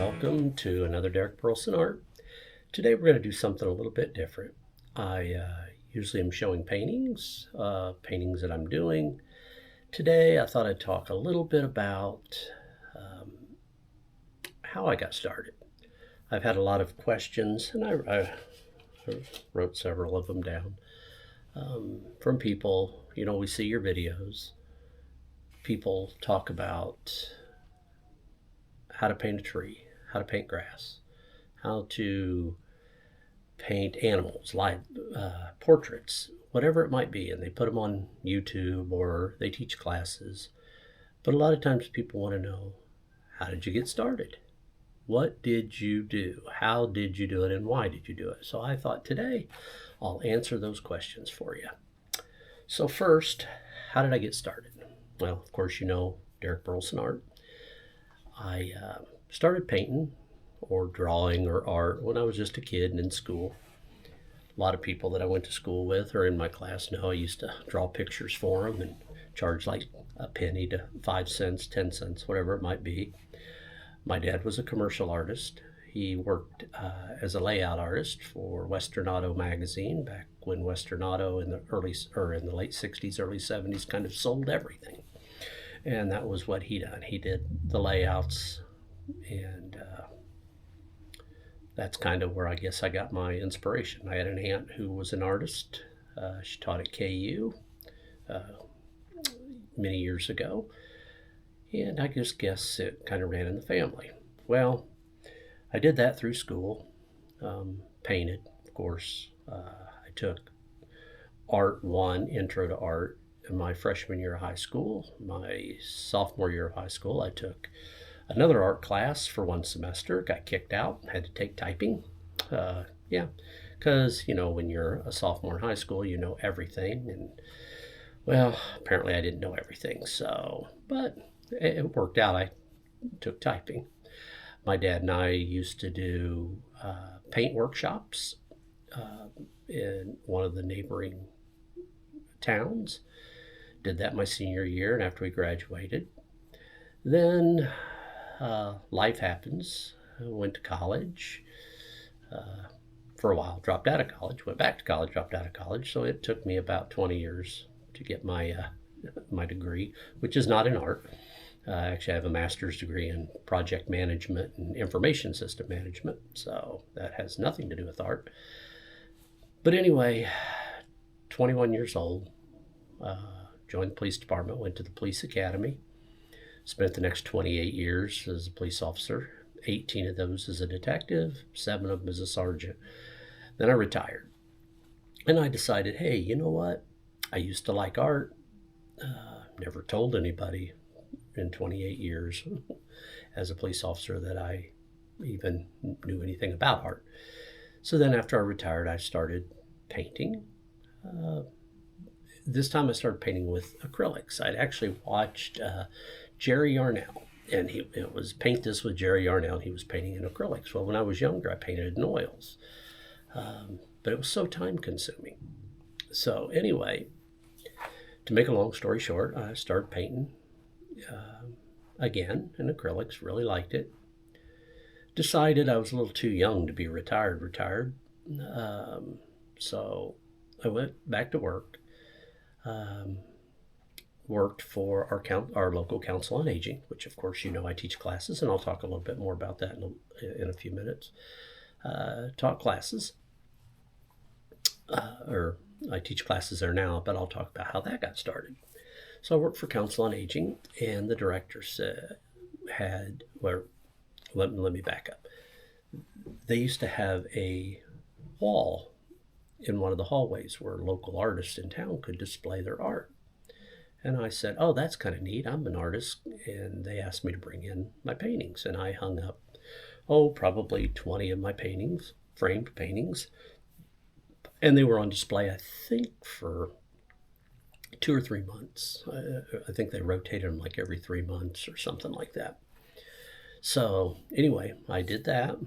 Welcome to another Derek Burleson Art. Today we're going to do something a little bit different. I usually am showing paintings that I'm doing. Today I thought I'd talk a little bit about um, how I got started. I've had a lot of questions, and I wrote several of them down from people. You know, we see your videos. People talk about how to paint a tree, how to paint grass, how to paint animals, live portraits, whatever it might be, and they put them on YouTube or they teach classes. But a lot of times people want to know, how did you get started? What did you do? How did you do it, and why did you do it? So I thought today I'll answer those questions for you. So first, how did I get started? Well, of course, you know Derek Burleson Art. I started painting or drawing or art when I was just a kid and in school. A lot of people that I went to school with or in my class know I used to draw pictures for them and charge like a penny to 5 cents, 10 cents, whatever it might be. My dad was a commercial artist. He worked as a layout artist for Western Auto magazine back when Western Auto in the late 60s, early 70s kind of sold everything. And that was what he done. He did the layouts, and that's kind of where I guess I got my inspiration. I had an aunt who was an artist. She taught at KU many years ago, and I just guess it kind of ran in the family. Well, I did that through school, painted, of course. I took Art 1, Intro to Art, in my freshman year of high school. My sophomore year of high school, I took another art class for one semester, got kicked out, had to take typing. Yeah, because, you know, when you're a sophomore in high school, you know everything. And, well, apparently I didn't know everything. But it worked out. I took typing. My dad and I used to do paint workshops in one of the neighboring towns. Did that my senior year, and after we graduated, then life happens. I went to college for a while, dropped out of college, went back to college, dropped out of college. So it took me about 20 years to get my my degree, which is not in art. Actually, I have a master's degree in project management and information system management, so that has nothing to do with art. But anyway, 21 years old, joined the police department, went to the police academy, spent the next 28 years as a police officer, 18 of those as a detective, 7 of them as a sergeant. Then I retired. And I decided, hey, you know what? I used to like art. Never told anybody in 28 years as a police officer that I even knew anything about art. So then after I retired, I started painting. This time I started painting with acrylics. I'd actually watched Jerry Yarnell, and it was Paint This with Jerry Yarnell, and he was painting in acrylics. Well, when I was younger, I painted in oils, but it was so time consuming. So anyway, to make a long story short, I started painting again in acrylics, really liked it. Decided I was a little too young to be retired. So I went back to work. Worked for our local council on aging, which of course you know I teach classes, and I'll talk a little bit more about that in a few minutes. Taught classes, or I teach classes there now, but I'll talk about how that got started. So I worked for council on aging, and the director let me back up. They used to have a wall in one of the hallways where local artists in town could display their art. And I said, oh, that's kind of neat. I'm an artist. And they asked me to bring in my paintings. And I hung up, probably 20 of my paintings, framed paintings. And they were on display, I think, for 2 or 3 months. I think they rotated them like every 3 months or something like that. So anyway, I did that.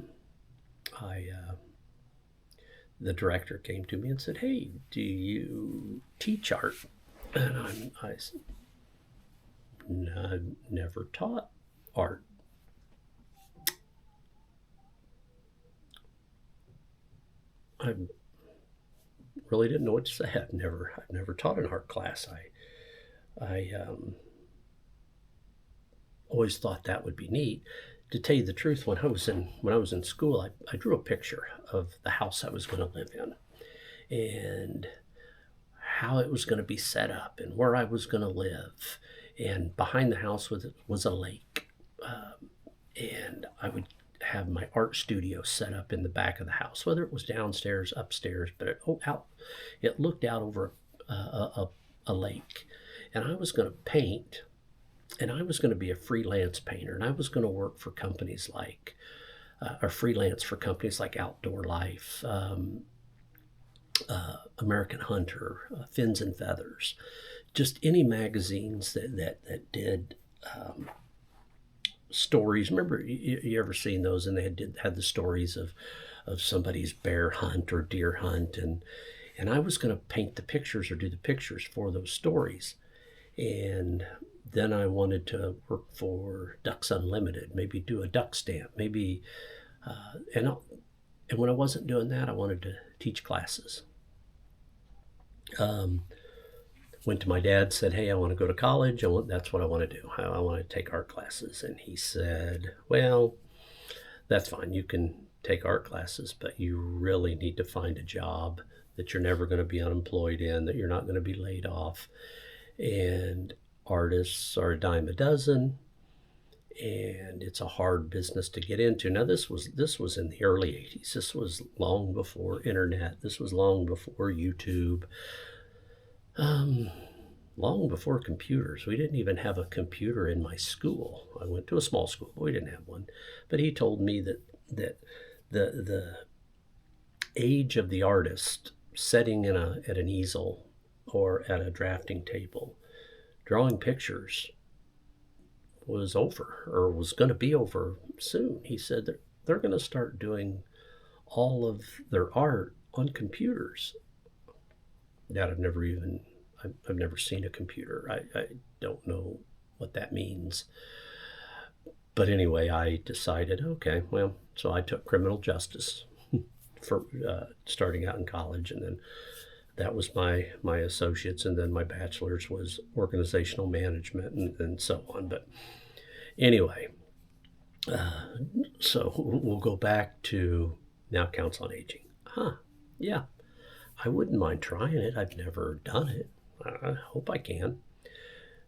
The director came to me and said, hey, do you teach art? And I said, no, I've never taught art. I really didn't know what to say. I've never taught an art class. I always thought that would be neat. To tell you the truth, when I was in school, I drew a picture of the house I was going to live in and how it was going to be set up and where I was going to live. And behind the house was a lake. And I would have my art studio set up in the back of the house, whether it was downstairs, upstairs, but it looked out over a lake. And I was going to paint, and I was going to be a freelance painter, and I was going to work for companies like, or freelance for companies like Outdoor Life, American Hunter, Fins and Feathers, just any magazines that did stories. Remember, you ever seen those? And they had the stories of somebody's bear hunt or deer hunt, and I was going to paint the pictures or do the pictures for those stories. And then I wanted to work for Ducks Unlimited, maybe do a duck stamp, maybe, and when I wasn't doing that, I wanted to teach classes. Went to my dad, said, "Hey, I want to go to college. That's what I want to do. I want to take art classes." And he said, "Well, that's fine. You can take art classes, but you really need to find a job that you're never going to be unemployed in, that you're not going to be laid off. And artists are a dime a dozen, and it's a hard business to get into." Now, this was in the early 80s. This was long before internet. This was long before YouTube. Long before computers. We didn't even have a computer in my school. I went to a small school, but we didn't have one. But he told me that the age of the artist sitting at an easel or at a drafting table, drawing pictures, was over, or was going to be over soon. He said that they're going to start doing all of their art on computers. Dad, I've never seen a computer. I don't know what that means. But anyway, I decided, okay, well, so I took criminal justice for starting out in college, and then that was my associates, and then my bachelor's was organizational management and so on. But anyway, so we'll go back to now Council on Aging. Yeah, I wouldn't mind trying it. I've never done it. I hope I can.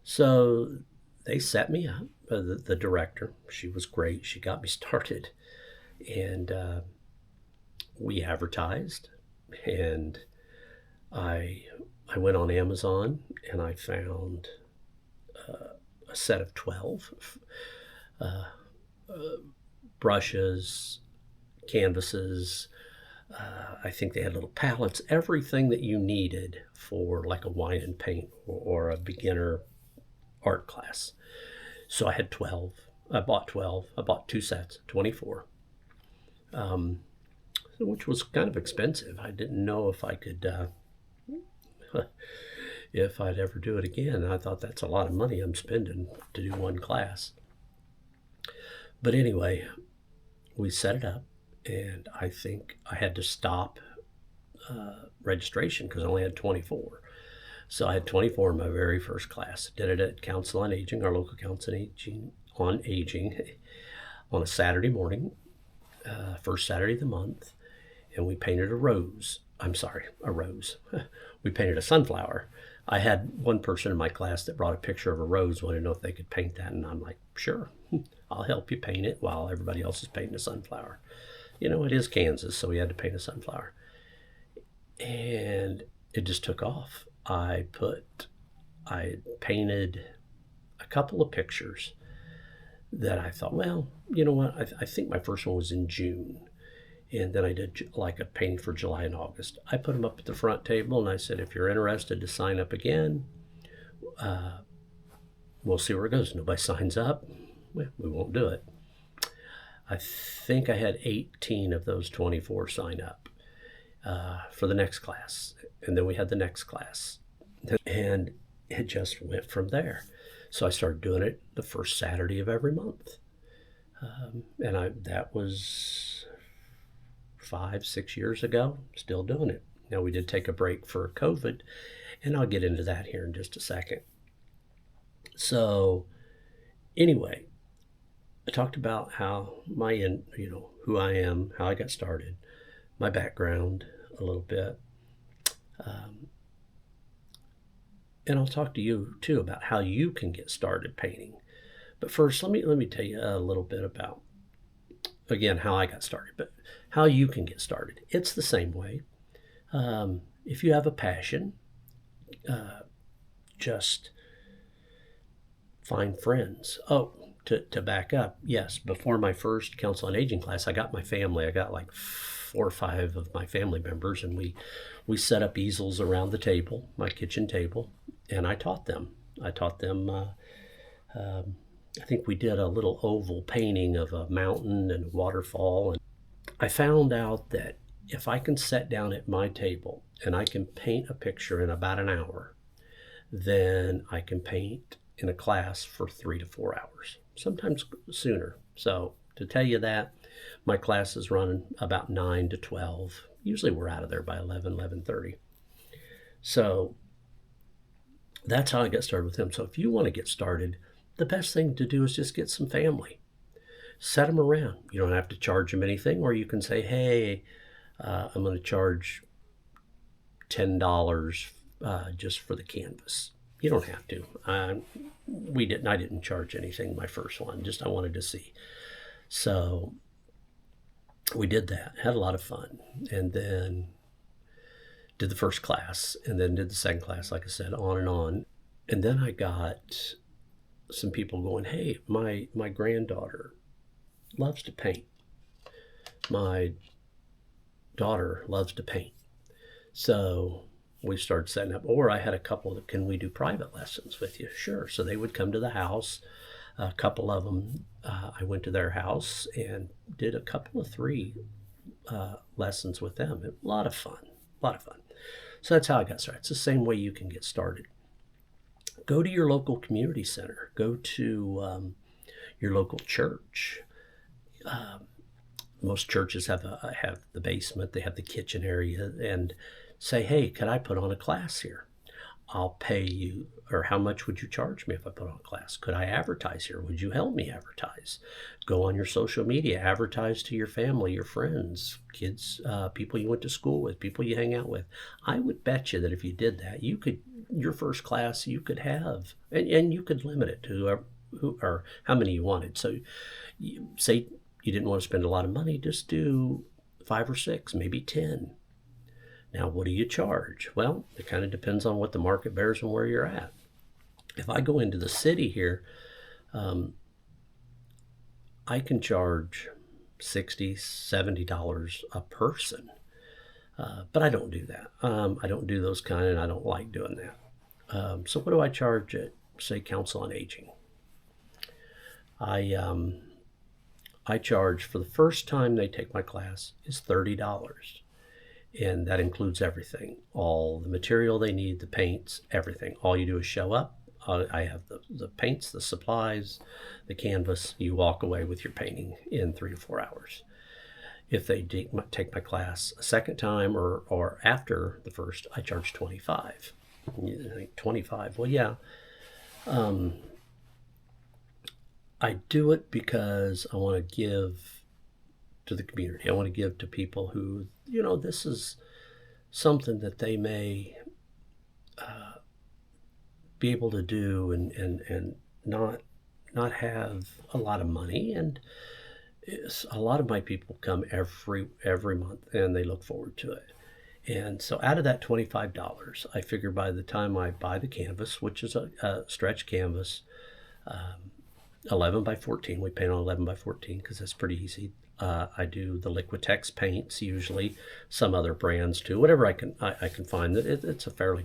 So they set me up. The director, she was great. She got me started. And we advertised. And I went on Amazon and I found a set of 12 brushes, canvases. I think they had little palettes, everything that you needed for like a wine and paint or a beginner art class. So I had 12. I bought 12. I bought 2 sets, 24, which was kind of expensive. I didn't know if I could, if I'd ever do it again. I thought that's a lot of money I'm spending to do one class. But anyway, we set it up. And I think I had to stop registration because I only had 24. So I had 24 in my very first class. Did it at Council on Aging, our local Council on Aging, on a Saturday morning, first Saturday of the month. And we painted a rose. We painted a sunflower. I had one person in my class that brought a picture of a rose, wanted to know if they could paint that. And I'm like, sure, I'll help you paint it while everybody else is painting a sunflower. You know, it is Kansas, so we had to paint a sunflower. And it just took off. I painted a couple of pictures that I thought, well, you know what? I think my first one was in June. And then I did like a painting for July and August. I put them up at the front table and I said, if you're interested to sign up again, we'll see where it goes. Nobody signs up, well, we won't do it. I think I had 18 of those 24 sign up for the next class. And then we had the next class. And it just went from there. So I started doing it the first Saturday of every month. And that was 5, 6 years ago, still doing it. Now, we did take a break for COVID, and I'll get into that here in just a second. So anyway, I talked about how who I am, how I got started, my background a little bit. And I'll talk to you too about how you can get started painting. But first, let me tell you a little bit about, again, how I got started, but how you can get started. It's the same way. If you have a passion, just find friends. Oh, to back up, yes, before my first Counsel on Aging class, I got my family. I got like 4 or 5 of my family members, and we set up easels around the table, my kitchen table, and I taught them. I think we did a little oval painting of a mountain and a waterfall, and I found out that if I can sit down at my table and I can paint a picture in about an hour, then I can paint in a class for 3 to 4 hours, sometimes sooner. So to tell you that, my classes run about 9 to 12. Usually we're out of there by 11:30. So that's how I got started with him. So if you want to get started, the best thing to do is just get some family. Set them around. You don't have to charge them anything, or you can say, hey, I'm going to charge $10 just for the canvas. You don't have to. I didn't charge anything my first one. Just I wanted to see. So we did that. Had a lot of fun, and then did the first class, and then did the second class. Like I said, on and on. And then I got some people going, hey, my granddaughter loves to paint. My daughter loves to paint. So we started setting up, or I had a couple that, can we do private lessons with you? Sure. So they would come to the house. A couple of them, I went to their house and did a couple of 3 lessons with them. A lot of fun. So that's how I got started. It's the same way you can get started. Go to your local community center. Go to your local church. Most churches have the basement. They have the kitchen area, and say, hey, could I put on a class here? I'll pay you. Or how much would you charge me if I put on a class? Could I advertise here? Would you help me advertise? Go on your social media, advertise to your family, your friends, kids, people you went to school with, people you hang out with. I would bet you that if you did that, your first class you could have, and you could limit it to who or how many you wanted. So say you didn't want to spend a lot of money, just do 5 or 6, maybe 10. Now, what do you charge? Well, it kind of depends on what the market bears and where you're at. If I go into the city here, I can charge $60, $70 a person. But I don't do that. I don't do those kind, and I don't like doing that. So what do I charge at, say, Counsel on Aging? I charge, for the first time they take my class, is $30. And that includes everything, all the material they need, the paints, everything. All you do is show up. I have the paints, the supplies, the canvas. You walk away with your painting in 3 to 4 hours. If they take my class a second time or after the first, I charge $25. You think $25? Well, yeah. I do it because I want to give to the community. I want to give to people who, this is something that they may be able to do and not have a lot of money. And a lot of my people come every month, and they look forward to it. And so out of that $25, I figure by the time I buy the canvas, which is a stretch canvas, 11 by 14, we paint on 11 by 14 because that's pretty easy. I do the Liquitex paints, usually some other brands too, whatever I can find. That it's a fairly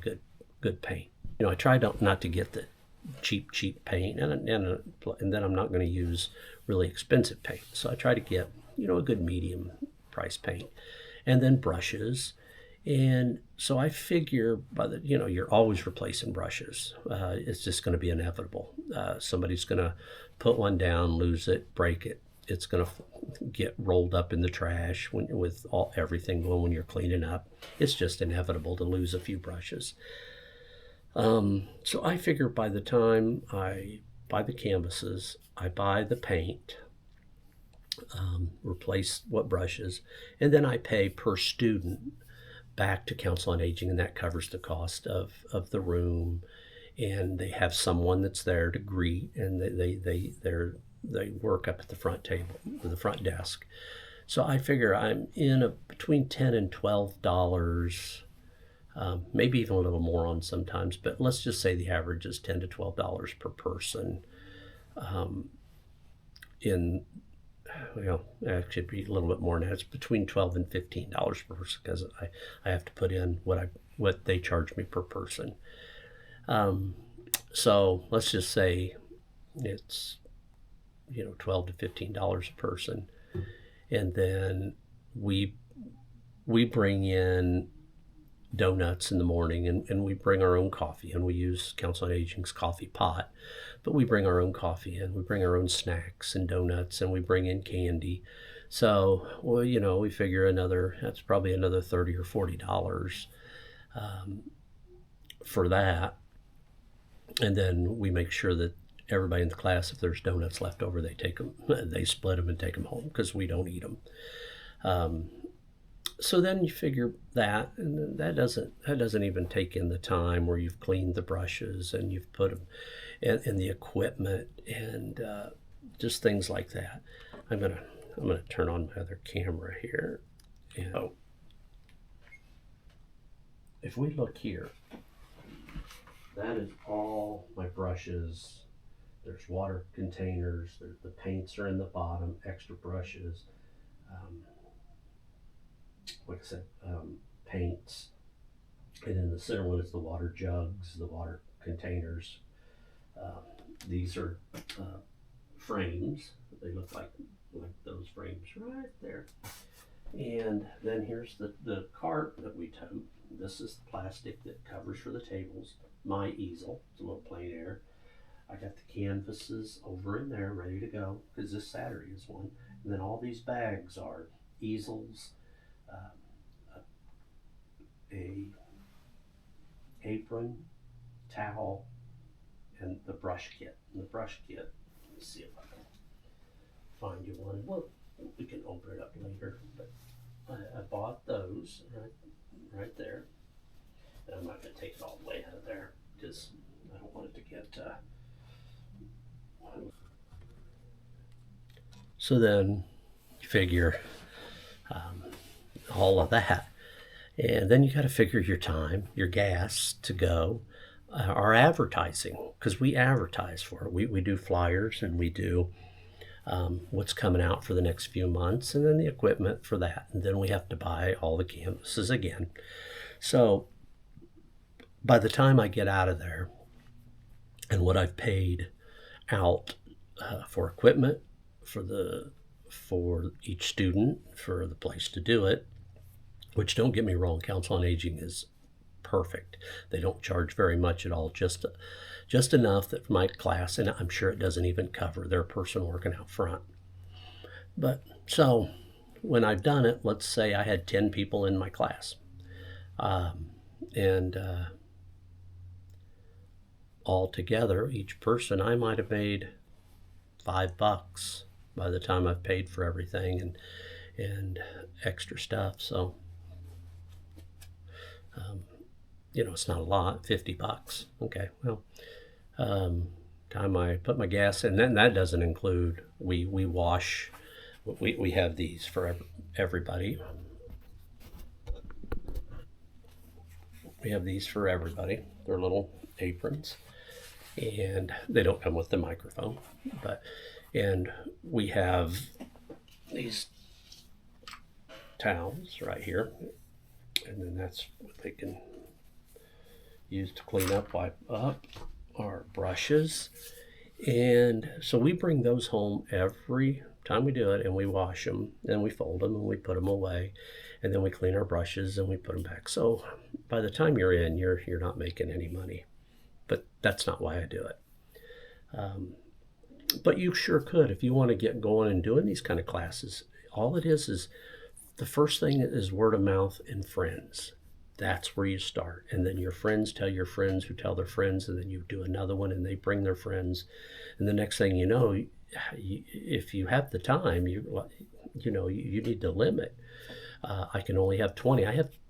good paint. I try not to get the cheap paint, and then I'm not going to use really expensive paint. So I try to get a good medium price paint, and then brushes. And so I figure you're always replacing brushes. It's just going to be inevitable. Somebody's going to put one down, lose it, break it. It's going to get rolled up in the trash with everything going when you're cleaning up. It's just inevitable to lose a few brushes. So I figure by the time I buy the canvases, I buy the paint, replace what brushes, and then I pay per student back to Council on Aging, and that covers the cost of the room. And they have someone that's there to greet, and they work up at the front table, the front desk. So I figure I'm in between $10 and $12, maybe even a little more on sometimes, but let's just say the average is $10 to $12 per person. In Well, actually, it'd be a little bit more than that. It's between $12 and $15 per person because I have to put in what they charge me per person. So let's just say it's $12 to $15 a person, and then we bring in donuts in the morning, and we bring our own coffee, and we use Council on Aging's coffee pot, but we bring our own coffee in, we bring our own snacks and donuts, and we bring in candy. So, well, we figure that's probably another $30 or $40 for that. And then we make sure that everybody in the class, if there's donuts left over, they split them and take them home because we don't eat them. So then you figure that, and that doesn't even take in the time where you've cleaned the brushes and you've put them in the equipment and just things like that. I'm gonna turn on my other camera here, and if we look here, that is all my brushes. There's water containers. The paints are in the bottom. Extra brushes. Like I said, paints, and then the center one is the water jugs, the water containers. These are frames. They look like those frames right there. And then here's the cart that we tote. This is the plastic that covers for the tables. My easel, it's a little plein air. I got the canvases over in there ready to go because this Saturday is one. And then all these bags are easels, a apron, towel, and the brush kit. And the brush kit, let me see if I can find you one. Well, we can open it up later, but I bought those right there. And I'm not going to take it all the way out of there because I don't want it to get... So then you figure all of that. And then you got to figure your time, your gas to go, our advertising, because we advertise for it. We do flyers, and we do what's coming out for the next few months, and then the equipment for that. And then we have to buy all the canvases again. So by the time I get out of there and what I've paid out for equipment, for each student, for the place to do it, which, don't get me wrong, Council on Aging is perfect. They don't charge very much at all, just enough that for my class, and I'm sure it doesn't even cover their person working out front. But so when I've done it, let's say I had 10 people in my class, and all together, each person, I might have made $5 by the time I've paid for everything and extra stuff. So it's not a lot, $50. Okay, well, time I put my gas in, then that doesn't include, we wash, we have these for everybody. We have these for everybody. They're little aprons, and they don't come with the microphone, and we have these towels right here, and then that's what they can use to clean up, wipe up our brushes. And so we bring those home every time we do it, and we wash them, and we fold them, and we put them away, and then we clean our brushes and we put them back. So by the time you're in, you're not making any money, but that's not why I do it. But you sure could if you want to get going and doing these kind of classes. All it is the first thing is word of mouth and friends. That's where you start. And then your friends tell your friends who tell their friends, and then you do another one and they bring their friends. And the next thing you know, if you have the time, you need to limit. I can only have 20.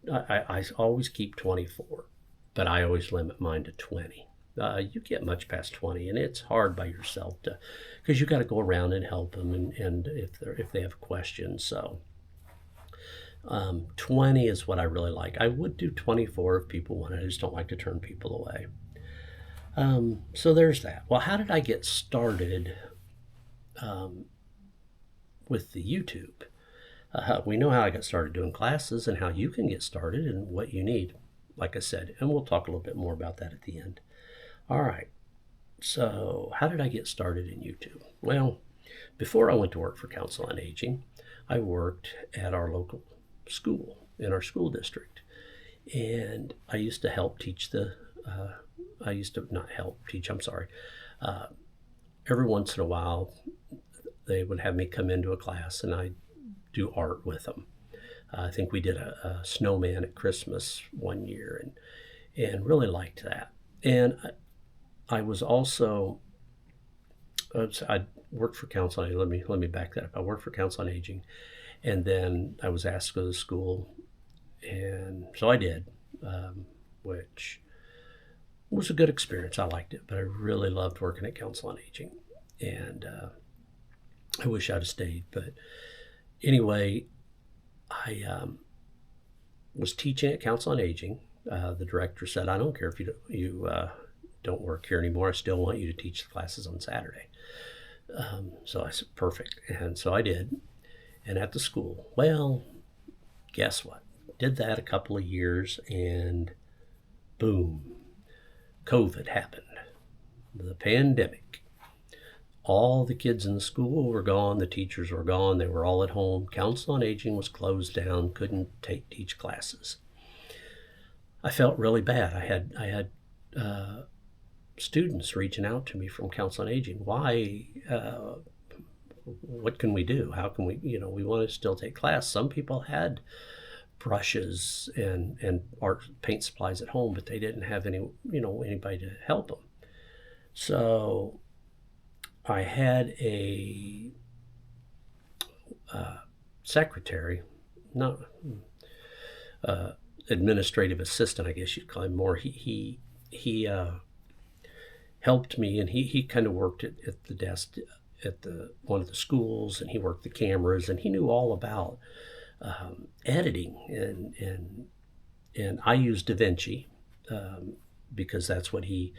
I always keep 24, but I always limit mine to 20. You get much past 20, and it's hard by yourself because you got to go around and help them, and if they have questions. So 20 is what I really like. I would do 24 if people wanted. I just don't like to turn people away. So there's that. Well, how did I get started with the YouTube? We know how I got started doing classes and how you can get started and what you need, like I said, and we'll talk a little bit more about that at the end. All right, so how did I get started in YouTube? Well, before I went to work for Council on Aging, I worked at our local school, in our school district, and I used to help teach every once in a while, they would have me come into a class and I'd do art with them. I think we did a snowman at Christmas one year and really liked that. And I was also, I worked for Council on Aging. Let me back that up. I worked for Council on Aging, and then I was asked to go to school, and so I did, which was a good experience. I liked it, but I really loved working at Council on Aging, and I wish I'd have stayed. But anyway, I was teaching at Council on Aging. The director said, "I don't care if you don't work here anymore. I still want you to teach the classes on Saturday." So I said, "Perfect," and so I did. And at the school, well, guess what? Did that a couple of years, and boom, COVID happened. The pandemic. All the kids in the school were gone. The teachers were gone. They were all at home. Council on Aging was closed down. Couldn't teach classes. I felt really bad. I had students reaching out to me from Council on Aging. Why? What can we do? How can we? We want to still take class. Some people had brushes and art paint supplies at home, but they didn't have anybody to help them. So I had a secretary, not administrative assistant, I guess you'd call him more. He helped me, and he kind of worked at the desk at one of the schools, and he worked the cameras, and he knew all about editing, and I used DaVinci because that's what he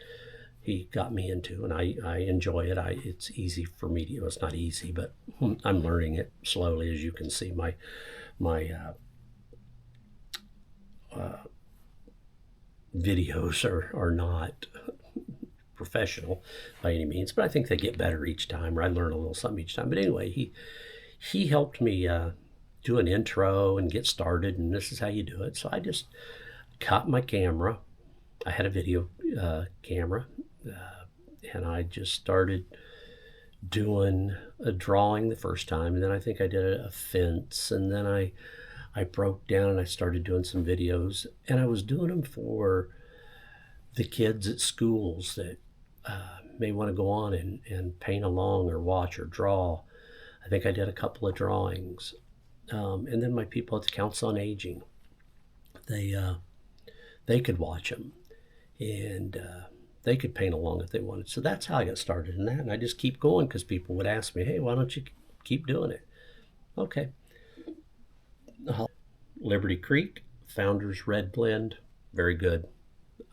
got me into, and I enjoy it. It's easy for me to, it's not easy, but I'm learning it slowly. As you can see, my videos are not professional by any means, but I think they get better each time, or I learn a little something each time. But anyway, he helped me do an intro and get started, and this is how you do it. So I just got my camera. I had a video camera, and I just started doing a drawing the first time, and then I think I did a fence, and then I broke down and I started doing some videos, and I was doing them for the kids at schools that may want to go on and paint along or watch or draw. I think I did a couple of drawings. And then my people at the Council on Aging, they could watch them, and they could paint along if they wanted. So that's how I got started in that, and I just keep going because people would ask me, "Hey, why don't you keep doing it?" Okay. Liberty Creek, Founders Red Blend, very good.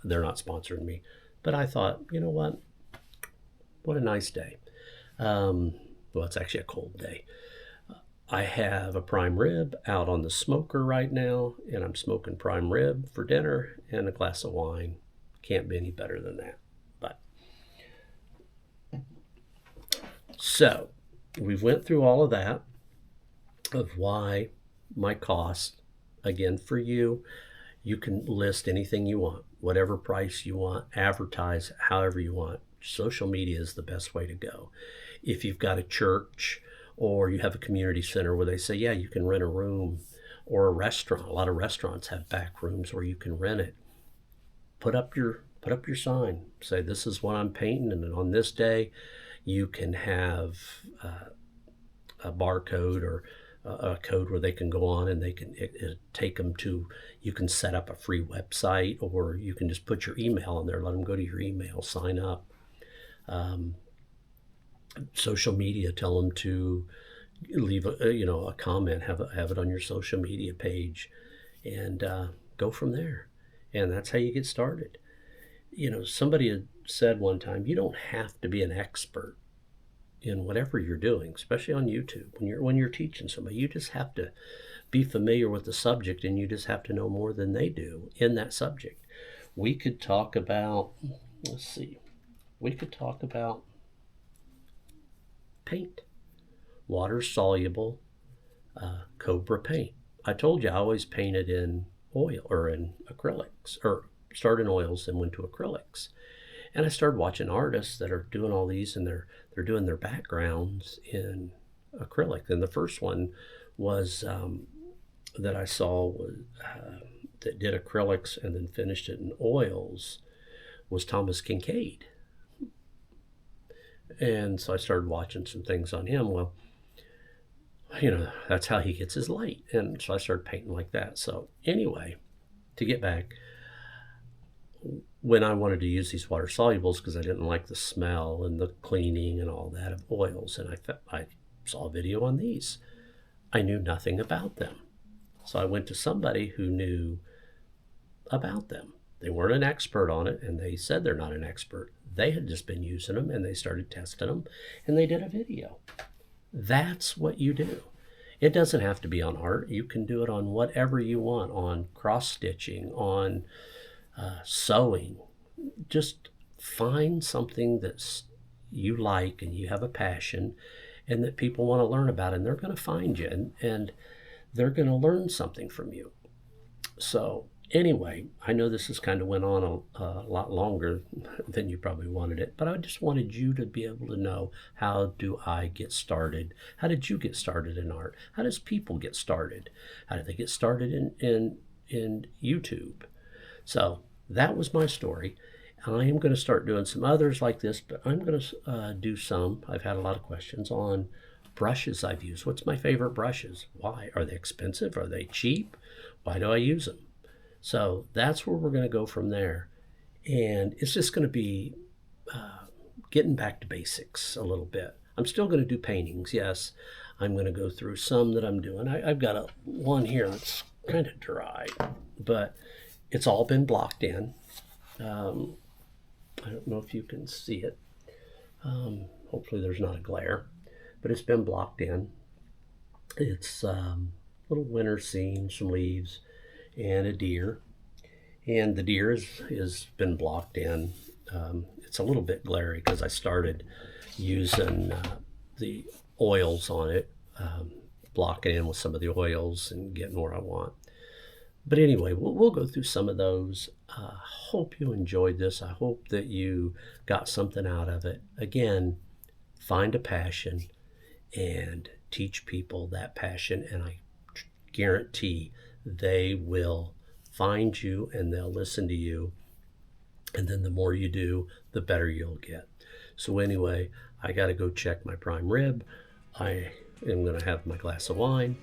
They're not sponsoring me, but I thought, you know what a nice day. Well, it's actually a cold day. I have a prime rib out on the smoker right now, and I'm smoking prime rib for dinner and a glass of wine. Can't be any better than that. But so we've went through all of that, of why my cost. Again, for you can list anything you want, whatever price you want, advertise however you want. Social media is the best way to go. if you've got a church or you have a community center where they say, yeah, you can rent a room, or a restaurant. A lot of restaurants have back rooms where you can rent it. Put up your sign. Say, this is what I'm painting, and then on this day, you can have a barcode or a code where they can go on and they can take them to. You can set up a free website, or you can just put your email in there. Let them go to your email, sign up. Social media, tell them to leave a comment, have it on your social media page, and go from there. And that's how you get started. Somebody had said one time, you don't have to be an expert in whatever you're doing, especially on YouTube. When you're teaching somebody, you just have to be familiar with the subject, and you just have to know more than they do in that subject. We could talk about, we could talk about paint, water soluble Cobra paint. I told you I always painted in oil or in acrylics, or started in oils and went to acrylics. And I started watching artists that are doing all these, and they're doing their backgrounds in acrylic. And the first one was that I saw was, that did acrylics and then finished it in oils was Thomas Kincaid. And so I started watching some things on him. Well, that's how he gets his light. And so I started painting like that. So anyway, to get back, when I wanted to use these water solubles, because I didn't like the smell and the cleaning and all that of oils, and I saw a video on these. I knew nothing about them. So I went to somebody who knew about them. They weren't an expert on it, and they said they're not an expert. They had just been using them, and they started testing them, and they did a video. That's what you do. It doesn't have to be on art. You can do it on whatever you want, on cross-stitching, on sewing. Just find something that you like and you have a passion and that people want to learn about, and they're going to find you, and they're going to learn something from you. So anyway, I know this has kind of went on a lot longer than you probably wanted it, but I just wanted you to be able to know, how do I get started? How did you get started in art? How does people get started? How do they get started in YouTube? So that was my story. I am going to start doing some others like this, but I'm going to do some. I've had a lot of questions on brushes I've used. What's my favorite brushes? Why? Are they expensive? Are they cheap? Why do I use them? So that's where we're going to go from there. And it's just going to be getting back to basics a little bit. I'm still going to do paintings, yes. I'm going to go through some that I'm doing. I've got one here that's kind of dry, but it's all been blocked in. I don't know if you can see it. Hopefully there's not a glare, but it's been blocked in. It's a little winter scene, some leaves, and a deer. And the deer has been blocked in. It's a little bit glary because I started using the oils on it, blocking in with some of the oils and getting where I want. But anyway, we'll go through some of those. Hope you enjoyed this. I hope that you got something out of it. Again, find a passion and teach people that passion, and I guarantee they will find you and they'll listen to you. And then the more you do, the better you'll get. So anyway, I got to go check my prime rib. I am going to have my glass of wine.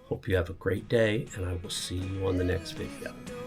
Hope you have a great day, and I will see you on the next video.